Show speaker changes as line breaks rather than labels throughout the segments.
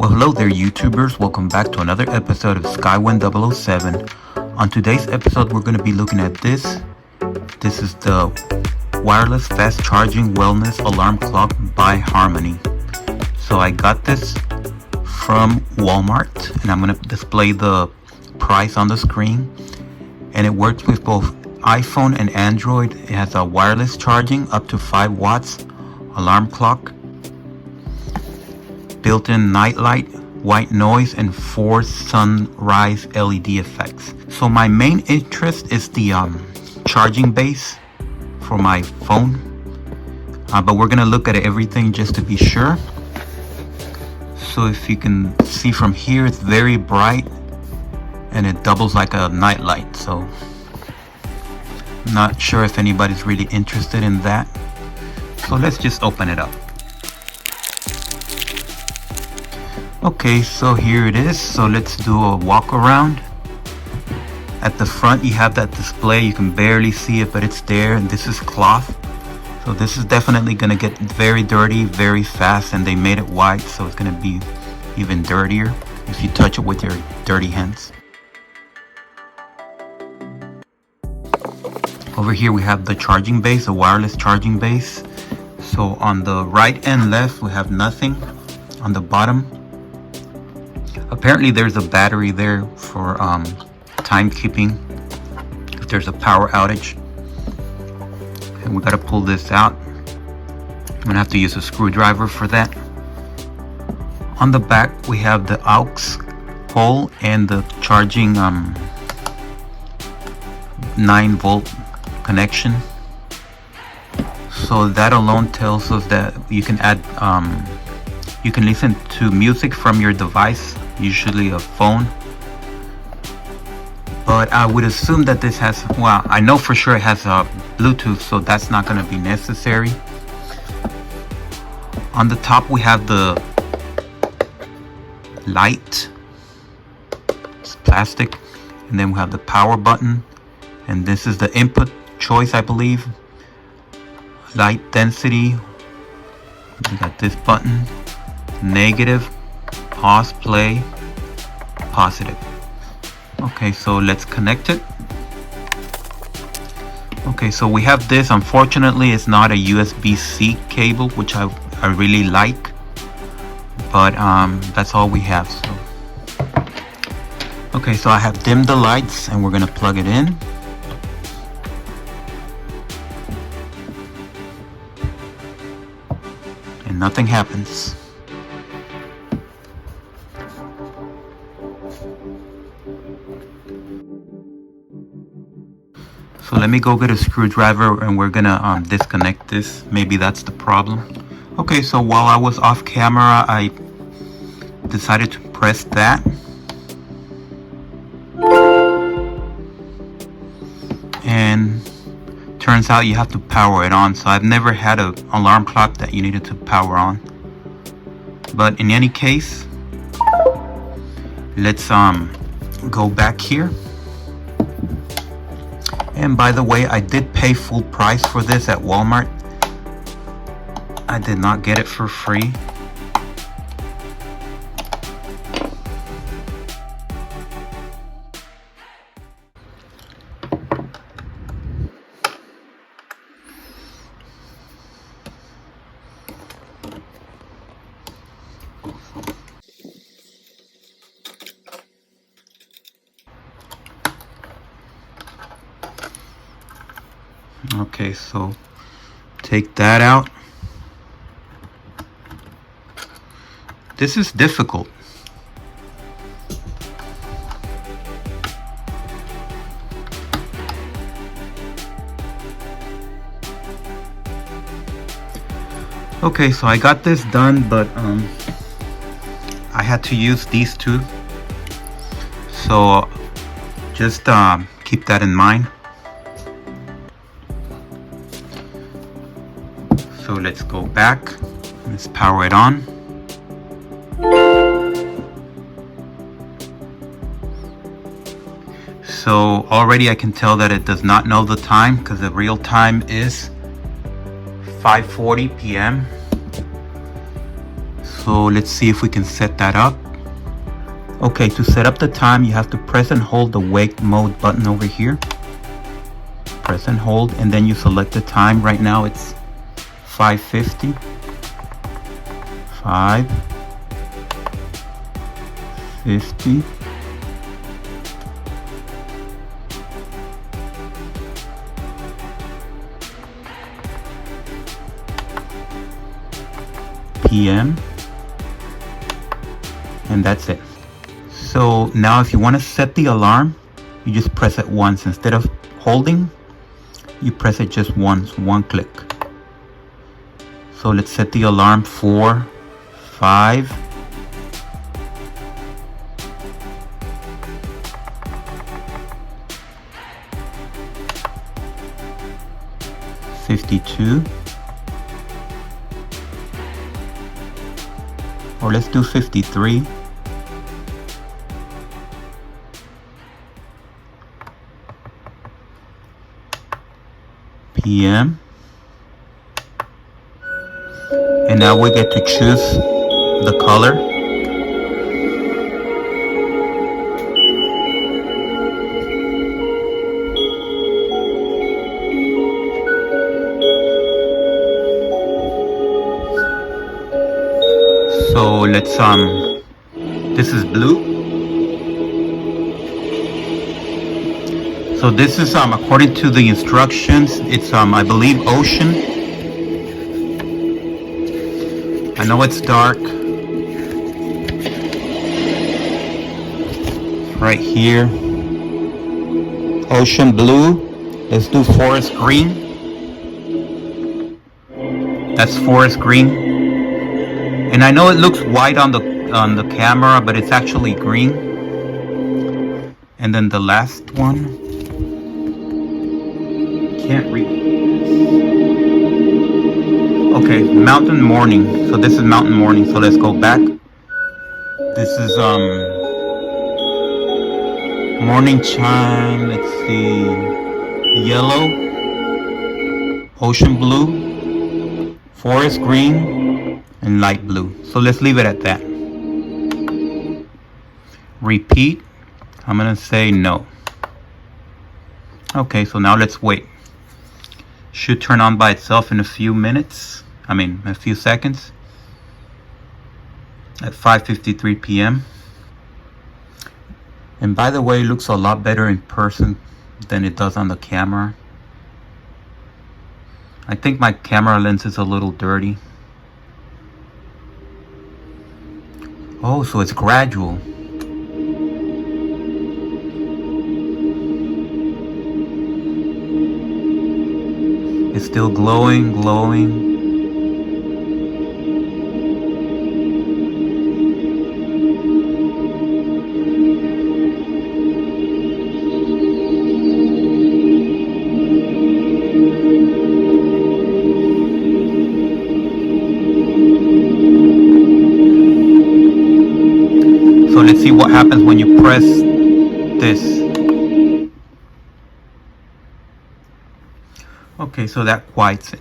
Well, hello there, YouTubers. Welcome back to another episode of Skywind 007. On today's episode, we're going to be looking at this. This is the wireless fast charging wellness alarm clock by Harmony. So I got this from Walmart, and I'm going to display the price on the screen. And it works with both iPhone and Android. It has a wireless charging up to 5 watts, alarm clock, built-in night light, white noise, and 4 sunrise LED effects. So my main interest is the charging base for my phone, but we're gonna look at everything just to be sure. So if you can see from here, it's very bright and it doubles like a night light. So I'm not sure if anybody's really interested in that. So let's just open it up. Okay, so here it is. So let's do a walk around. At the front you have that display. You can barely see it, but it's there, and this is cloth. So this is definitely gonna get very dirty very fast, and they made it white, so it's gonna be even dirtier if you touch it with your dirty hands. Over here we have the charging base, a wireless charging base. So on the right and left we have nothing. On the bottom, apparently there's a battery there for timekeeping if there's a power outage. And we gotta pull this out. I'm gonna have to use a screwdriver for that. On the back we have the aux pole and the charging 9-volt connection. So that alone tells us that you can add you can listen to music from your device, usually a phone. But I would assume that this has, well, I know for sure it has a Bluetooth, so that's not going to be necessary. On the top we have the light. It's plastic. And then we have the power button. And this is the input choice, I believe. Light density. We got this button. Negative, pause, play, positive. Okay, so let's connect it. Okay, so we have this. Unfortunately, it's not a USB-C cable, which I really like, but that's all we have. So okay, so I have dimmed the lights and we're gonna plug it in. And nothing happens. So let me go get a screwdriver and we're gonna disconnect this. Maybe that's the problem. Okay, so while I was off camera, I decided to press that. And turns out you have to power it on. So I've never had an alarm clock that you needed to power on. But in any case, let's go back here. And by the way, I did pay full price for this at Walmart. I did not get it for free. Okay, so take that out. This is difficult. Okay, so I got this done, but I had to use these two. So just keep that in mind. So let's go back. Let's power it on. So already I can tell that it does not know the time, because the real time is 5:40 p.m. So let's see if we can set that up. Okay, to set up the time, you have to press and hold the wake mode button over here. Press and hold, and then you select the time. Right now it's 5:50. 5:50. PM. And that's it. So now if you want to set the alarm, you just press it once. Instead of holding, you press it just once, one click. So let's set the alarm for 5. $52. Or let's do 53. PM. And now we get to choose the color. So let's this is blue. So this is according to the instructions, it's I believe ocean. I know it's dark. Right here. Ocean blue. Let's do forest green. That's forest green. And I know it looks white on the camera, but it's actually green. And then the last one. Can't read. Okay, mountain morning. So this is mountain morning. So let's go back. This is morning chime. Let's see. Yellow, ocean blue, forest green, and light blue. So let's leave it at that. Repeat. I'm gonna say no. Okay, so now let's wait. Should turn on by itself in a few minutes. A few seconds. At 5:53 p.m. And by the way, it looks a lot better in person than it does on the camera. I think my camera lens is a little dirty. Oh, so it's gradual. It's still glowing. So let's see what happens when you press this. Okay, so that quiets it.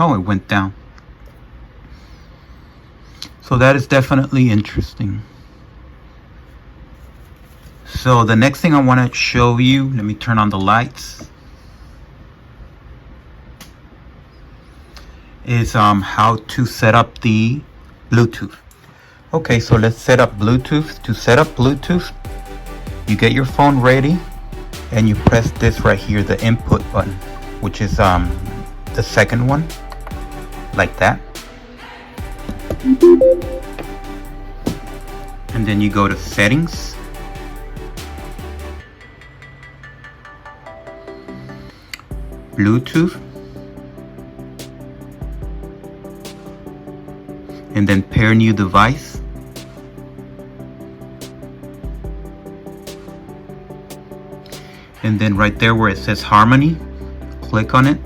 Oh, it went down. So that is definitely interesting. So the next thing I want to show you, let me turn on the lights, is how to set up the Bluetooth. Okay, so let's set up Bluetooth. To set up Bluetooth, you get your phone ready and you press this right here, the input button, which is the second one, like that. And then you go to settings. Bluetooth. And then pair new device. And then right there where it says harmony, click on it.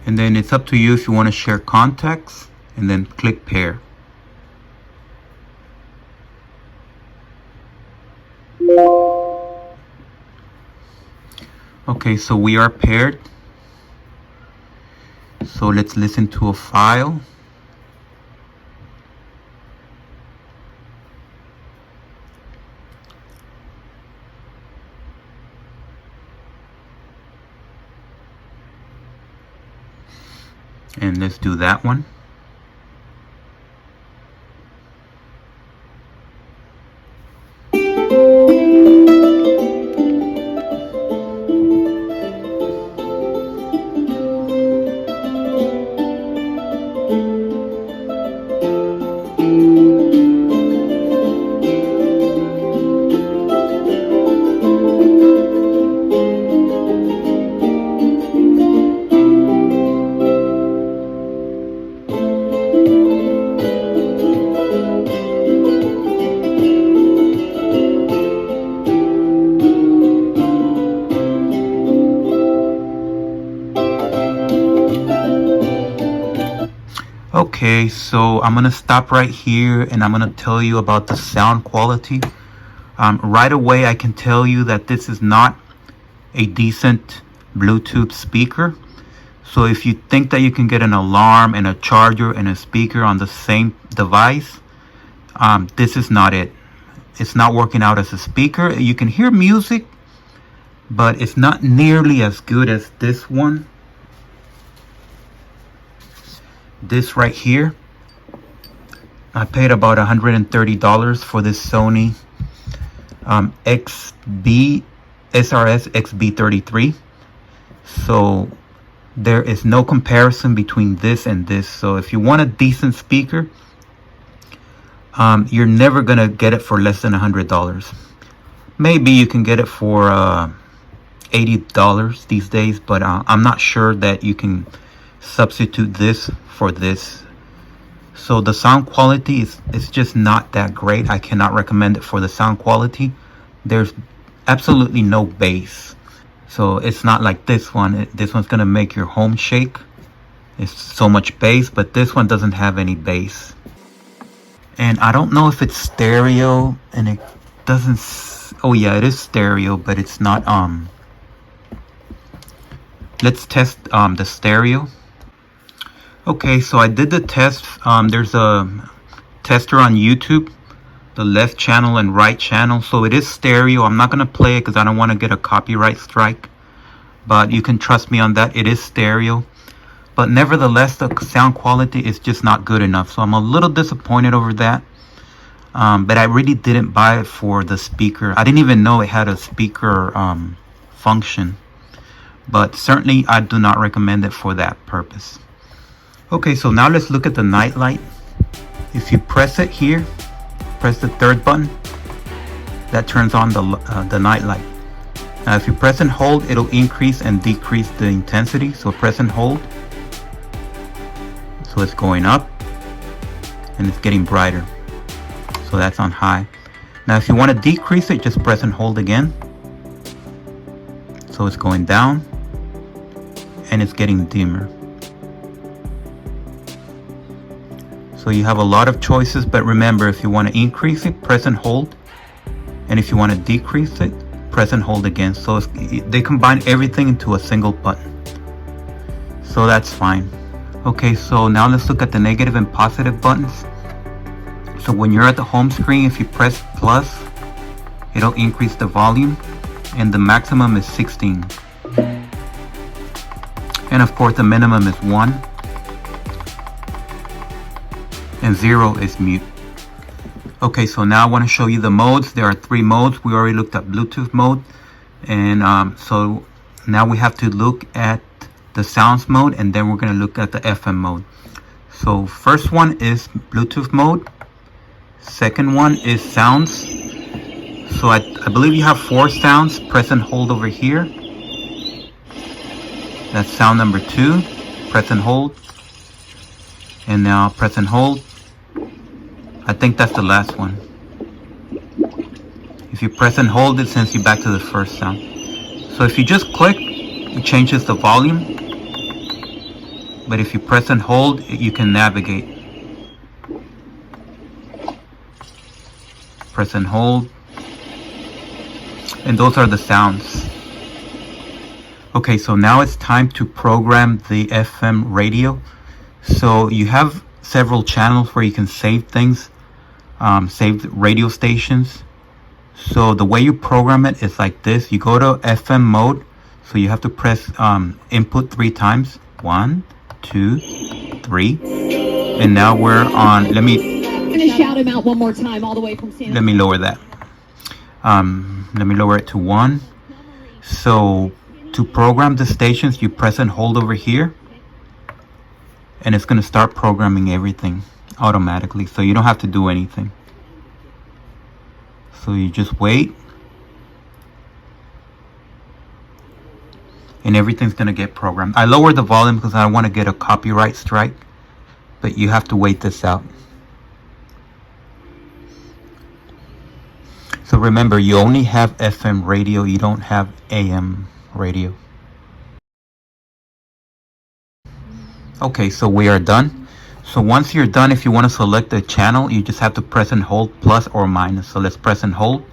And then it's up to you if you want to share contacts, and then click pair. Okay, so we are paired. So let's listen to a file. And let's do that one. Okay, so I'm gonna stop right here and I'm gonna tell you about the sound quality. Right away I can tell you that this is not a decent Bluetooth speaker. So if you think that you can get an alarm and a charger and a speaker on the same device, this is not it. It's not working out as a speaker. You can hear music, but it's not nearly as good as this one. This right here, I paid about $130 for this Sony SRS XB33. So there is no comparison between this and this. So if you want a decent speaker, you're never gonna get it for less than $100. Maybe you can get it for $80 these days, but I'm not sure that you can substitute this for this. So the sound quality is just not that great. I cannot recommend it for the sound quality. There's absolutely no bass. So it's not like this one. This one's gonna make your home shake. It's so much bass, but this one doesn't have any bass. And I don't know if it's stereo, and it doesn't. Oh yeah, it is stereo, but it's not. Let's test the stereo. Okay, so I did the test. There's a tester on YouTube, the left channel and right channel. So it is stereo. I'm not gonna play it because I don't want to get a copyright strike. But you can trust me on that. It is stereo. But nevertheless, the sound quality is just not good enough. So I'm a little disappointed over that. But I really didn't buy it for the speaker. I didn't even know it had a speaker function. But certainly I do not recommend it for that purpose. Okay, so now let's look at the night light. If you press it here, press the third button, that turns on the night light. Now if you press and hold, it'll increase and decrease the intensity. So press and hold. So it's going up and it's getting brighter. So that's on high. Now if you want to decrease it, just press and hold again. So it's going down and it's getting dimmer. So you have a lot of choices, but remember, if you want to increase it, press and hold. And if you want to decrease it, press and hold again. So they combine everything into a single button. So that's fine. Okay, so now let's look at the negative and positive buttons. So when you're at the home screen, if you press plus, it'll increase the volume, and the maximum is 16. And of course the minimum is 1. And 0 is mute. Okay, so now I want to show you the modes. There are 3 modes. We already looked at Bluetooth mode. And so now we have to look at the sounds mode, and then we're going to look at the FM mode. So first one is Bluetooth mode. Second one is sounds. So I believe you have 4 sounds. Press and hold over here. That's sound number 2. Press and hold. And now press and hold. I think that's the last one. If you press and hold, it sends you back to the first sound. So if you just click, it changes the volume. But if you press and hold, you can navigate. Press and hold. And those are the sounds. Okay, so now it's time to program the FM radio. So you have several channels where you can save things, save radio stations. So the way you program it is like this. You go to FM mode. So you have to press input 3 times. 1, 2, 3. And now we're on, I'm gonna shout him out one more time all the way from San. Let me lower that. Let me lower it to 1. So to program the stations, you press and hold over here, and it's going to start programming everything automatically, so you don't have to do anything. So you just wait, and everything's going to get programmed. I lowered the volume because I don't want to get a copyright strike, but you have to wait this out. So remember, you only have FM radio, you don't have AM radio. Okay, so we are done. So once you're done, if you want to select the channel, you just have to press and hold plus or minus. So let's press and hold.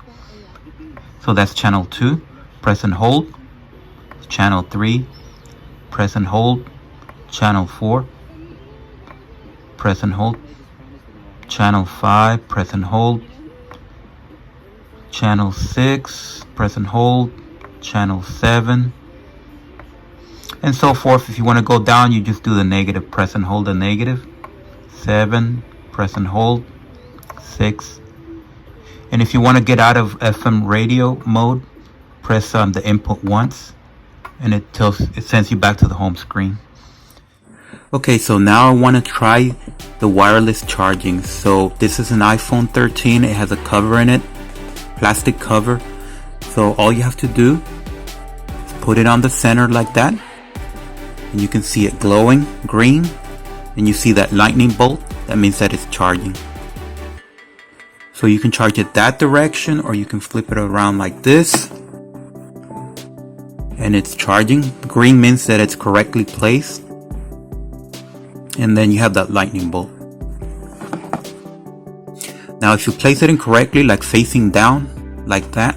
So that's channel 2. Press and hold. Channel 3. Press and hold. Channel 4. Press and hold. Channel 5. Press and hold. Channel 6. Press and hold. Channel 7, and so forth. If you want to go down, you just do the negative. Press and hold the negative. 7, press and hold. 6. And if you want to get out of FM radio mode, press the input once, and it sends you back to the home screen. Okay, so now I want to try the wireless charging. So this is an iPhone 13. It has a cover in it, plastic cover. So all you have to do is put it on the center like that, and you can see it glowing green, and you see that lightning bolt. That means that it's charging. So you can charge it that direction, or you can flip it around like this, and it's charging. Green means that it's correctly placed, and then you have that lightning bolt. Now if you place it incorrectly, like facing down like that,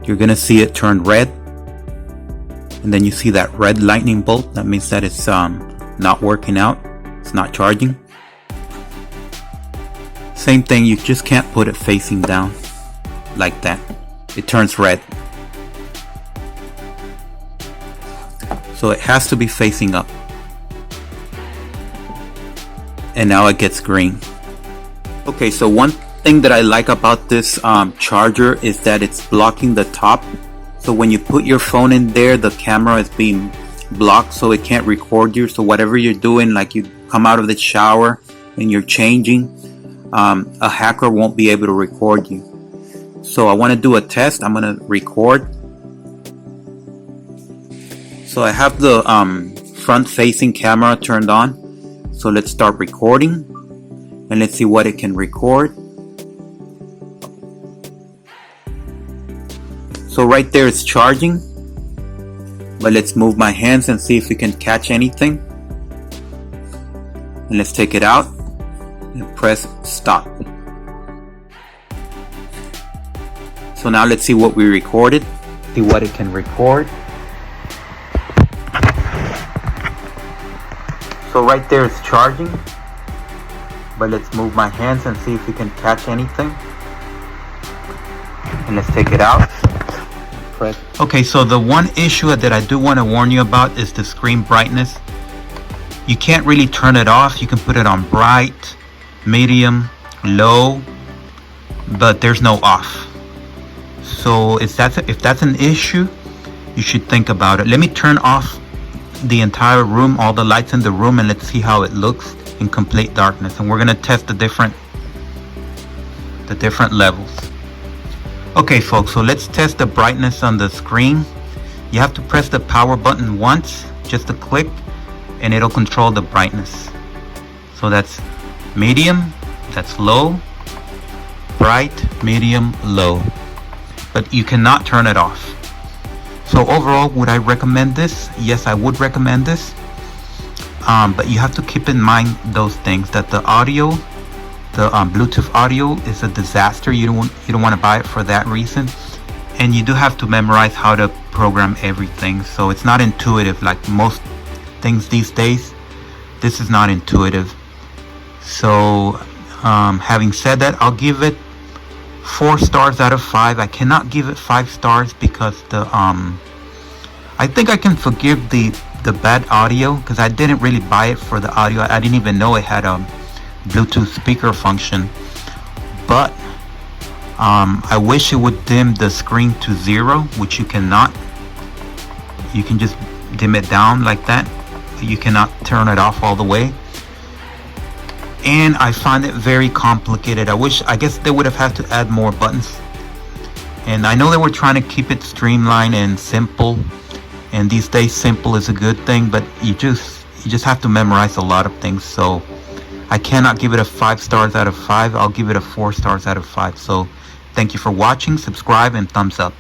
you're gonna see it turn red, and then you see that red lightning bolt. That means that it's not working out, it's not charging. Same thing, you just can't put it facing down like that, it turns red. So it has to be facing up, and now it gets green. Okay, so one thing that I like about this charger is that it's blocking the top. So when you put your phone in there, the camera is being blocked, so it can't record you. So whatever you're doing, like you come out of the shower and you're changing, a hacker won't be able to record you. So I want to do a test. I'm going to record. So I have the front facing camera turned on. So let's start recording, and let's see what it can record. So right there it's charging, but let's move my hands and see if we can catch anything. And let's take it out and press stop. So now let's see what we recorded, see what it can record. So right there it's charging, but let's move my hands and see if we can catch anything. And let's take it out. Okay, so the one issue that I do want to warn you about is the screen brightness. You can't really turn it off. You can put it on bright, medium, low, but there's no off. So if that's an issue, you should think about it. Let me turn off the entire room, all the lights in the room, and let's see how it looks in complete darkness. And we're gonna test the different levels. Okay folks, so let's test the brightness on the screen. You have to press the power button once, just a click, and it'll control the brightness. So that's medium, that's low, bright, medium, low. But you cannot turn it off. So overall, would I recommend this? Yes, I would recommend this. But you have to keep in mind those things, that the audio, the Bluetooth audio is a disaster. You don't want to buy it for that reason. and you do have to memorize how to program everything, so it's not intuitive like most things these days. This is not intuitive. So having said that, I'll give it 4 stars out of 5. I cannot give it 5 stars because I think I can forgive the bad audio, because I didn't really buy it for the audio. I didn't even know it had a Bluetooth speaker function. But I wish it would dim the screen to 0, which you cannot. You can just dim it down like that. You cannot turn it off all the way. And I find it very complicated. I guess they would have had to add more buttons. And I know they were trying to keep it streamlined and simple. And these days simple is a good thing, but you just have to memorize a lot of things. So I cannot give it a 5 stars out of 5. I'll give it a 4 stars out of 5. So thank you for watching, subscribe, and thumbs up.